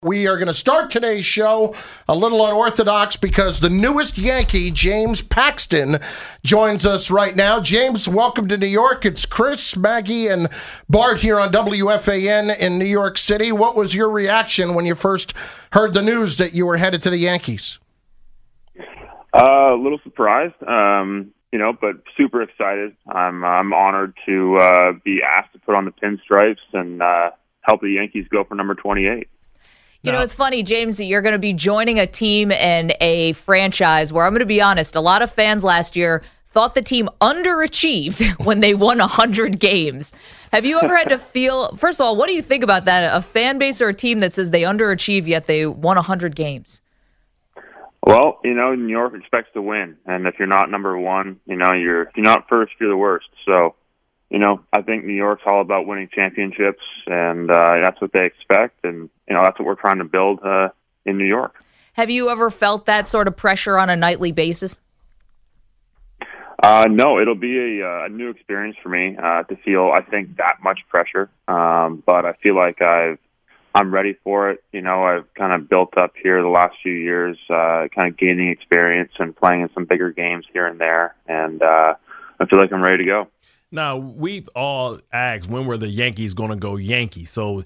We are going to start today's show a little unorthodox because the newest Yankee, James Paxton, joins us right now. James, welcome to New York. It's Chris, Maggie, and Bart here on WFAN in New York City. What was your reaction when you first heard the news that you were headed to the Yankees? A little surprised, but super excited. I'm honored to be asked to put on the pinstripes and help the Yankees go for number 28. You know, it's funny, James, that you're going to be joining a team and a franchise where, I'm going to be honest, a lot of fans last year thought the team underachieved when they won 100 games. Have you ever had to feel, first of all, what do you think about that? A fan base or a team that says they underachieve yet they won 100 games? Well, New York expects to win. And if you're not number one, if you're not first, you're the worst. So, I think New York's all about winning championships, and that's what they expect. And, that's what we're trying to build in New York. Have you ever felt that sort of pressure on a nightly basis? No, it'll be a new experience for me to feel, I think, that much pressure. But I feel like I'm ready for it. I've kind of built up here the last few years, kind of gaining experience and playing in some bigger games here and there. And I feel like I'm ready to go. Now, we've all asked, when were the Yankees going to go Yankee? So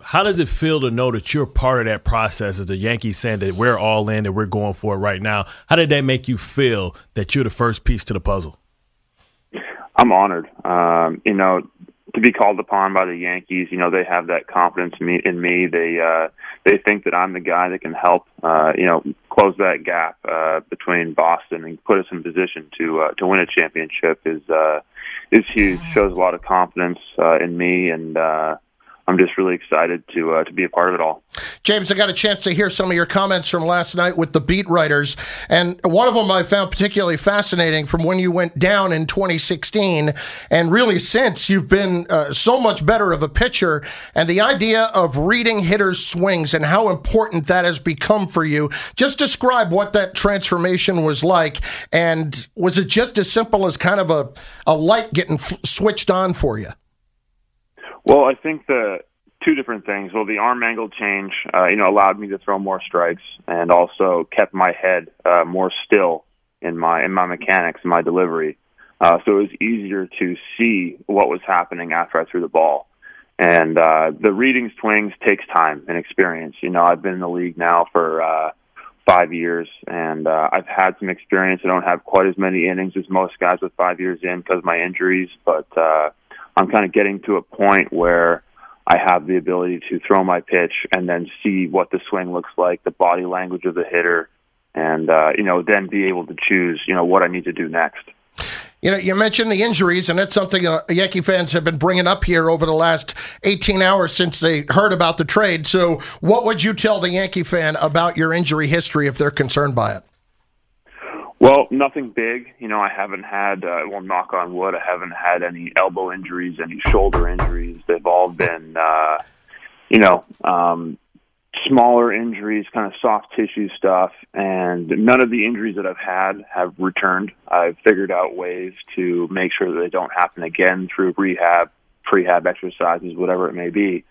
how does it feel to know that you're part of that process as the Yankees saying that we're all in, that we're going for it right now? How did that make you feel that you're the first piece to the puzzle? I'm honored. To be called upon by the Yankees, they have that confidence in me. They think that I'm the guy that can help, close that gap between Boston and put us in position to win a championship is huge. Shows a lot of confidence in me, and I'm just really excited to be a part of it all. James, I got a chance to hear some of your comments from last night with the beat writers, and one of them I found particularly fascinating from when you went down in 2016, and really since you've been so much better of a pitcher, and the idea of reading hitters' swings and how important that has become for you. Just describe what that transformation was like, and was it just as simple as kind of a light getting switched on for you? Well, I think the two different things. Well, the arm angle change, allowed me to throw more strikes, and also kept my head more still in my mechanics, in my delivery. So it was easier to see what was happening after I threw the ball. And the reading swings takes time and experience. I've been in the league now for 5 years, and I've had some experience. I don't have quite as many innings as most guys with 5 years in because of my injuries, but I'm kind of getting to a point where I have the ability to throw my pitch and then see what the swing looks like, the body language of the hitter, and, then be able to choose, what I need to do next. You mentioned the injuries, and that's something Yankee fans have been bringing up here over the last 18 hours since they heard about the trade. So what would you tell the Yankee fan about your injury history if they're concerned by it? Well, nothing big. I haven't had, knock on wood, I haven't had any elbow injuries, any shoulder injuries. They've all been, smaller injuries, kind of soft tissue stuff, and none of the injuries that I've had have returned. I've figured out ways to make sure that they don't happen again through rehab, prehab exercises, whatever it may be.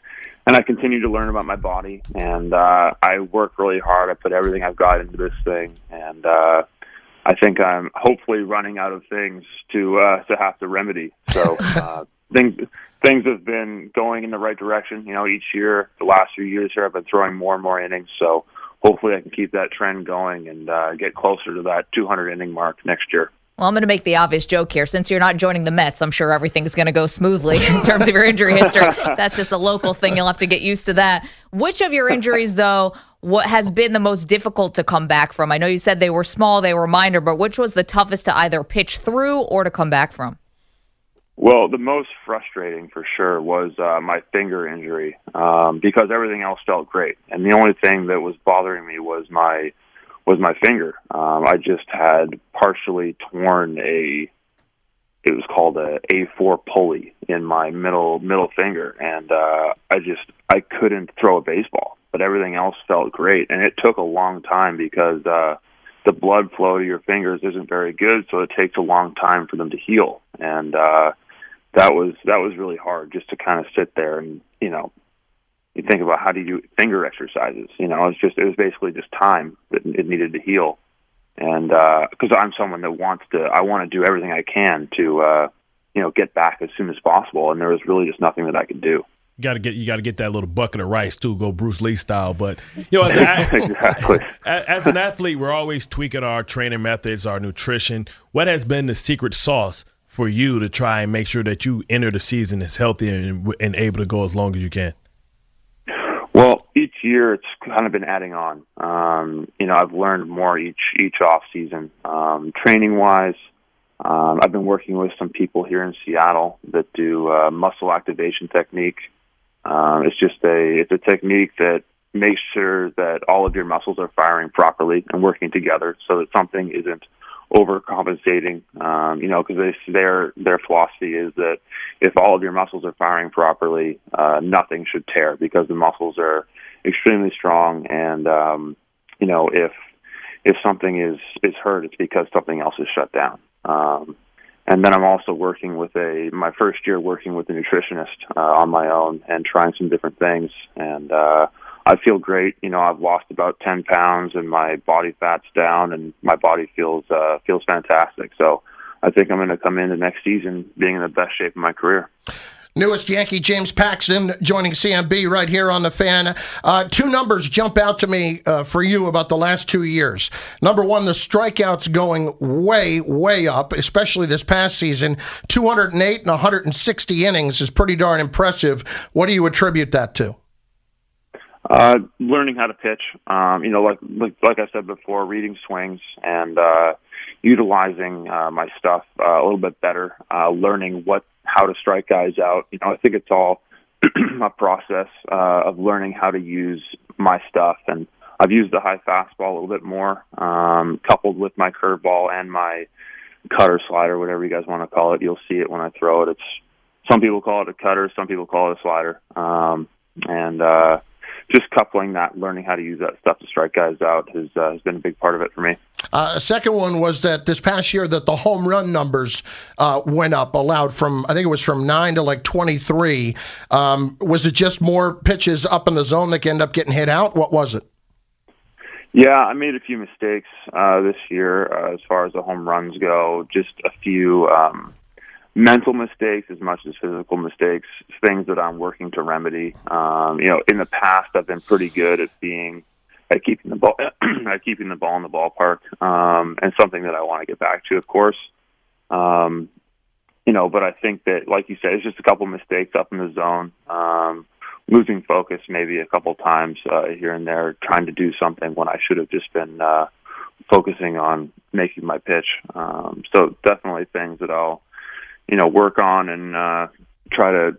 And I continue to learn about my body, and I work really hard. I put everything I've got into this thing, and I think I'm hopefully running out of things to have to remedy. So things have been going in the right direction. Each year, the last few years here, I've been throwing more and more innings. So hopefully I can keep that trend going and get closer to that 200 inning mark next year. Well, I'm going to make the obvious joke here. Since you're not joining the Mets, I'm sure everything's going to go smoothly in terms of your injury history. That's just a local thing. You'll have to get used to that. Which of your injuries, though, what has been the most difficult to come back from? I know you said they were small, they were minor, but which was the toughest to either pitch through or to come back from? Well, the most frustrating for sure was my finger injury because everything else felt great. And the only thing that was bothering me was my finger. I just had partially torn it was called a A4 pulley in my middle finger, and I couldn't throw a baseball, but everything else felt great. And it took a long time because the blood flow to your fingers isn't very good, so it takes a long time for them to heal. And that was really hard, just to kind of sit there and you think about how do you do finger exercises. You know, it was basically just time that it needed to heal. And because I'm someone that I want to do everything I can to get back as soon as possible. And there was really just nothing that I could do. You got to get that little bucket of rice too, go Bruce Lee style. But exactly. As an athlete, we're always tweaking our training methods, our nutrition. What has been the secret sauce for you to try and make sure that you enter the season as healthy and able to go as long as you can? Well, each year it's kind of been adding on. I've learned more each off season, training wise. I've been working with some people here in Seattle that do muscle activation technique. It's a technique that makes sure that all of your muscles are firing properly and working together, so that something isn't overcompensating. Because their philosophy is that if all of your muscles are firing properly, nothing should tear because the muscles are extremely strong. And if something is hurt, it's because something else is shut down. And then I'm also working with my first year working with a nutritionist on my own and trying some different things. And I feel great. I've lost about 10 pounds and my body fat's down and my body feels fantastic. So I think I'm going to come into next season being in the best shape of my career. Newest Yankee, James Paxton, joining CMB right here on the Fan. Two numbers jump out to me for you about the last 2 years. Number one, the strikeouts going way, way up, especially this past season. 208 and 160 innings is pretty darn impressive. What do you attribute that to? Learning how to pitch. Like I said before, reading swings and utilizing my stuff a little bit better. Learning how to strike guys out. I think it's all a process of learning how to use my stuff. And I've used the high fastball a little bit more, coupled with my curveball and my cutter, slider, whatever you guys want to call it. You'll see it when I throw it. Some people call it a cutter, some people call it a slider. Just coupling that, learning how to use that stuff to strike guys out has been a big part of it for me. Second one was that this past year that the home run numbers went up, allowed from, I think it was from 9 to like 23. Was it just more pitches up in the zone that end up getting hit out? What was it? Yeah, I made a few mistakes this year as far as the home runs go. Just a few mental mistakes as much as physical mistakes, things that I'm working to remedy. In the past, I've been pretty good at keeping the ball in the ballpark, and something that I want to get back to, of course. But I think that, like you said, it's just a couple mistakes up in the zone, losing focus maybe a couple times here and there, trying to do something when I should have just been focusing on making my pitch. So definitely things that I'll work on and try to,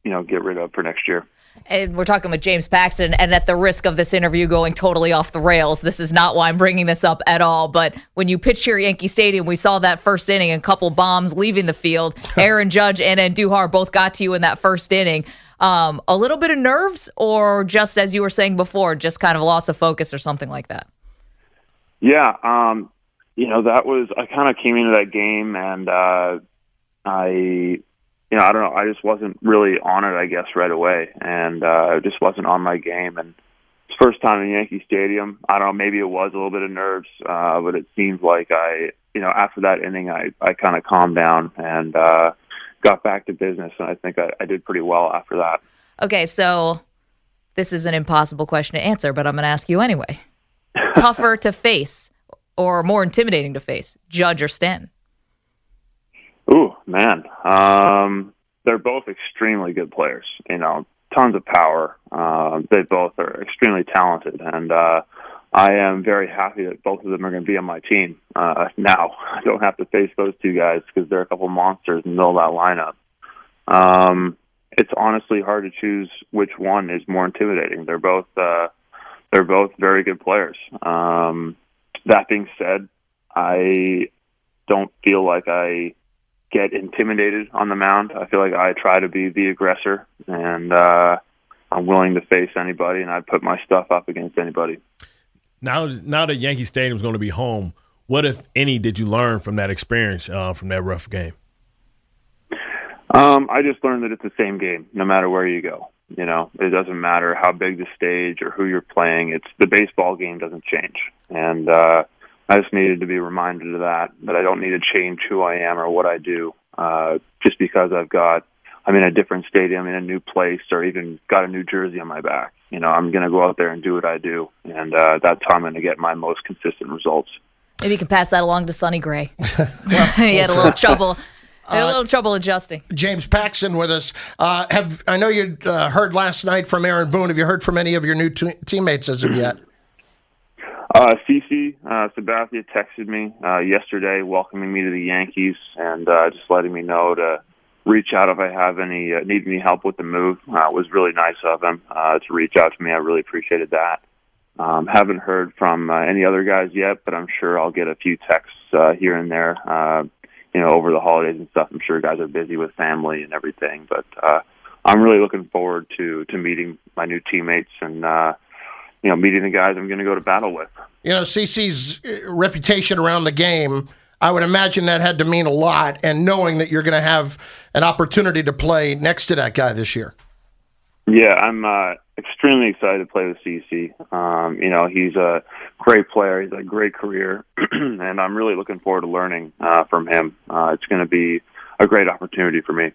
get rid of for next year. And we're talking with James Paxton, and at the risk of this interview going totally off the rails, this is not why I'm bringing this up at all, but when you pitched here at Yankee Stadium, we saw that first inning, a couple bombs leaving the field. Aaron Judge and Andujar both got to you in that first inning. A little bit of nerves, or just, as you were saying before, just kind of a loss of focus or something like that? Yeah, that was, I kind of came into that game and I don't know, I just wasn't really on it, I guess, right away, and it just wasn't on my game. And it's first time in Yankee Stadium. I don't know, maybe it was a little bit of nerves, but it seems like after that inning, I kind of calmed down and got back to business, and I think I did pretty well after that. Okay, so this is an impossible question to answer, but I'm going to ask you anyway. Tougher to face or more intimidating to face, Judge or Stanton? Ooh, man. They're both extremely good players, tons of power. They both are extremely talented, and I am very happy that both of them are going to be on my team. Now, I don't have to face those two guys because they're a couple monsters in the middle of that lineup. It's honestly hard to choose which one is more intimidating. They're both very good players. That being said, I don't feel like I get intimidated on the mound. I feel like I try to be the aggressor, and I'm willing to face anybody, and I put my stuff up against anybody. Now that Yankee Stadium is going to be home, what, if any, did you learn from that experience, from that rough game? I just learned that it's the same game no matter where you go. It doesn't matter how big the stage or who you're playing. It's the baseball game doesn't change. And I just needed to be reminded of that I don't need to change who I am or what I do just because I'm in a different stadium, in a new place, or even got a new jersey on my back. I'm going to go out there and do what I do, and that's how I'm going to get my most consistent results. Maybe you can pass that along to Sonny Gray. He had a little trouble. Adjusting. James Paxton with us. I know you heard last night from Aaron Boone. Have you heard from any of your new teammates as of yet? CC Sabathia texted me yesterday welcoming me to the Yankees and just letting me know to reach out if I have need any help with the move. It was really nice of him to reach out to me. I really appreciated that. Haven't heard from any other guys yet, but I'm sure I'll get a few texts here and there, over the holidays and stuff. I'm sure guys are busy with family and everything, but I'm really looking forward to meeting my new teammates and meeting the guys I'm going to go to battle with. CC's reputation around the game, I would imagine that had to mean a lot, and knowing that you're going to have an opportunity to play next to that guy this year. Yeah, I'm extremely excited to play with CC. He's a great player. He's a great career, and I'm really looking forward to learning from him. It's going to be a great opportunity for me.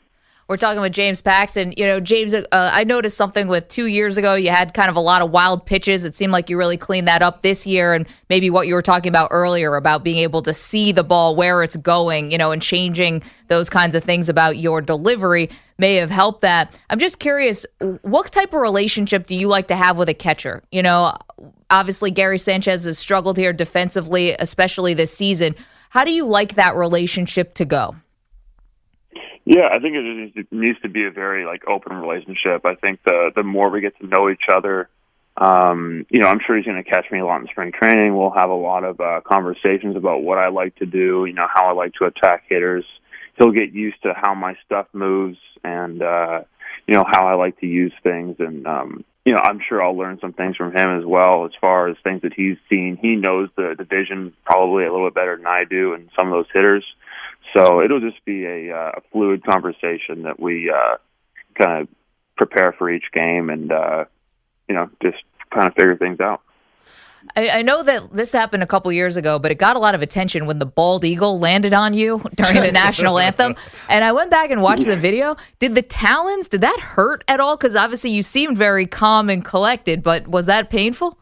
We're talking with James Paxton. James, I noticed something with 2 years ago. You had kind of a lot of wild pitches. It seemed like you really cleaned that up this year, and maybe what you were talking about earlier about being able to see the ball where it's going, and changing those kinds of things about your delivery may have helped that. I'm just curious, what type of relationship do you like to have with a catcher? Obviously Gary Sanchez has struggled here defensively, especially this season. How do you like that relationship to go? Yeah, I think it needs to be a very open relationship. I think the more we get to know each other, I'm sure he's going to catch me a lot in spring training. We'll have a lot of conversations about what I like to do, how I like to attack hitters. He'll get used to how my stuff moves and how I like to use things, and I'm sure I'll learn some things from him as well as far as things that he's seen. He knows the division probably a little bit better than I do, and some of those hitters. So it'll just be a fluid conversation that we kind of prepare for each game and, just kind of figure things out. I know that this happened a couple years ago, but it got a lot of attention when the bald eagle landed on you during the national anthem. And I went back and watched the video. Did the talons, did that hurt at all? Because obviously you seemed very calm and collected, but was that painful?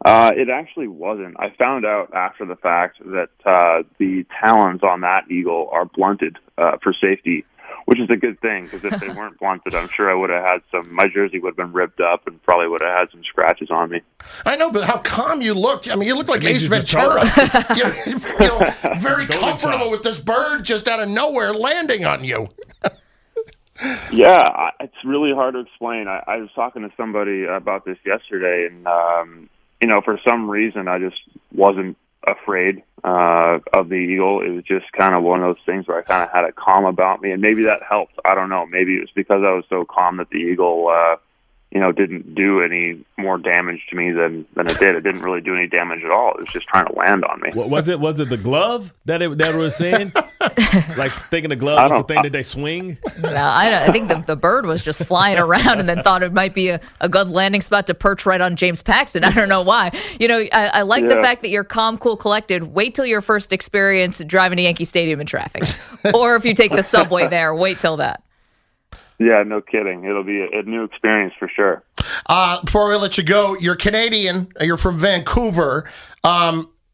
It actually wasn't. I found out after the fact that the talons on that eagle are blunted for safety, which is a good thing, because if they weren't blunted, I'm sure I would have had my jersey would have been ripped up and probably would have had some scratches on me. I know, but how calm you looked. I mean, you look like Ace Ventura. Very comfortable with this bird just out of nowhere landing on you. Yeah, it's really hard to explain. I was talking to somebody about this yesterday, and for some reason, I just wasn't afraid of the eagle. It was just kind of one of those things where I kind of had a calm about me, and maybe that helped. I don't know. Maybe it was because I was so calm that the eagle, didn't do any more damage to me than it did. It didn't really do any damage at all. It was just trying to land on me. Was it the glove that it was saying? Like thinking the glove was the thing that they swing? No, I think the bird was just flying around and then thought it might be a good landing spot to perch right on James Paxton. I don't know why. I like the fact that you're calm, cool, collected. Wait till your first experience driving to Yankee Stadium in traffic. Or if you take the subway there, wait till that. Yeah, no kidding. It'll be a new experience for sure. Before we let you go, you're Canadian. You're from Vancouver.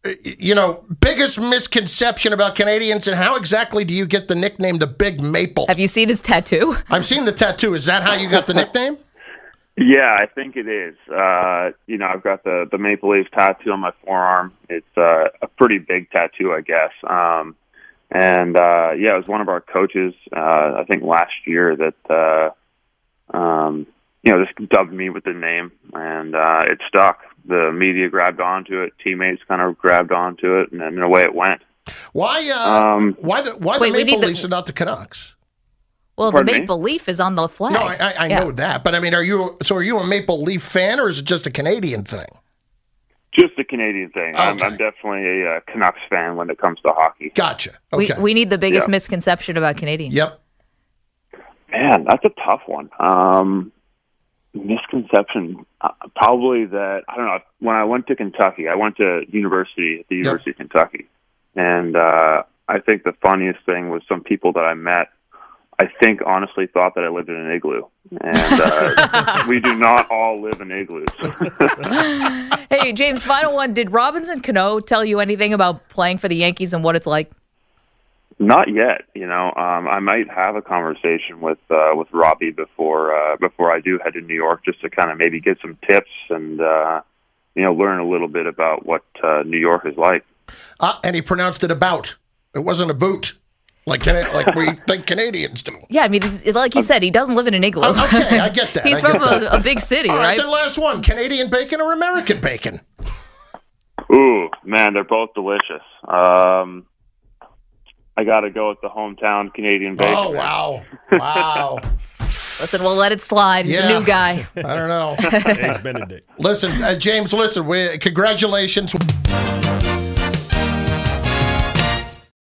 Biggest misconception about Canadians, and how exactly do you get the nickname the Big Maple? Have you seen his tattoo? I've seen the tattoo. Is that how you got the nickname? Yeah, I think it is. I've got the Maple Leafs tattoo on my forearm. It's a pretty big tattoo, I guess. It was one of our coaches, I think last year that, just dubbed me with the name, and it stuck. The media grabbed onto it, teammates kind of grabbed onto it, and then away it went. Why the Maple Leafs and not the Canucks? Well, the Maple Leaf is on the flag. No, I know that, but I mean, are you a Maple Leaf fan, or is it just a Canadian thing? Just a Canadian thing. Okay. I'm definitely a Canucks fan when it comes to hockey. Gotcha. Okay. We need the biggest misconception about Canadians. Yep. Man, that's a tough one. Misconception, probably that, I don't know, when I went to Kentucky, I went to university at the University of Kentucky, and I think the funniest thing was some people that I met, I think honestly thought that I lived in an igloo, and we do not all live in igloos. Hey, James, final one. Did Robinson Cano tell you anything about playing for the Yankees and what it's like? Not yet. I might have a conversation with Robbie before I do head to New York, just to kind of maybe get some tips and learn a little bit about what New York is like. And he pronounced it about. It wasn't a boot, like we think Canadians do. Yeah, I mean, like you said, he doesn't live in an igloo. Okay, I get that. He's from a big city, All right? Then last one: Canadian bacon or American bacon? Ooh, man, they're both delicious. I got to go with the hometown Canadian bacon. Oh, wow. Listen, we'll let it slide. He's a new guy. I don't know. Eggs Benedict. Listen, James, congratulations.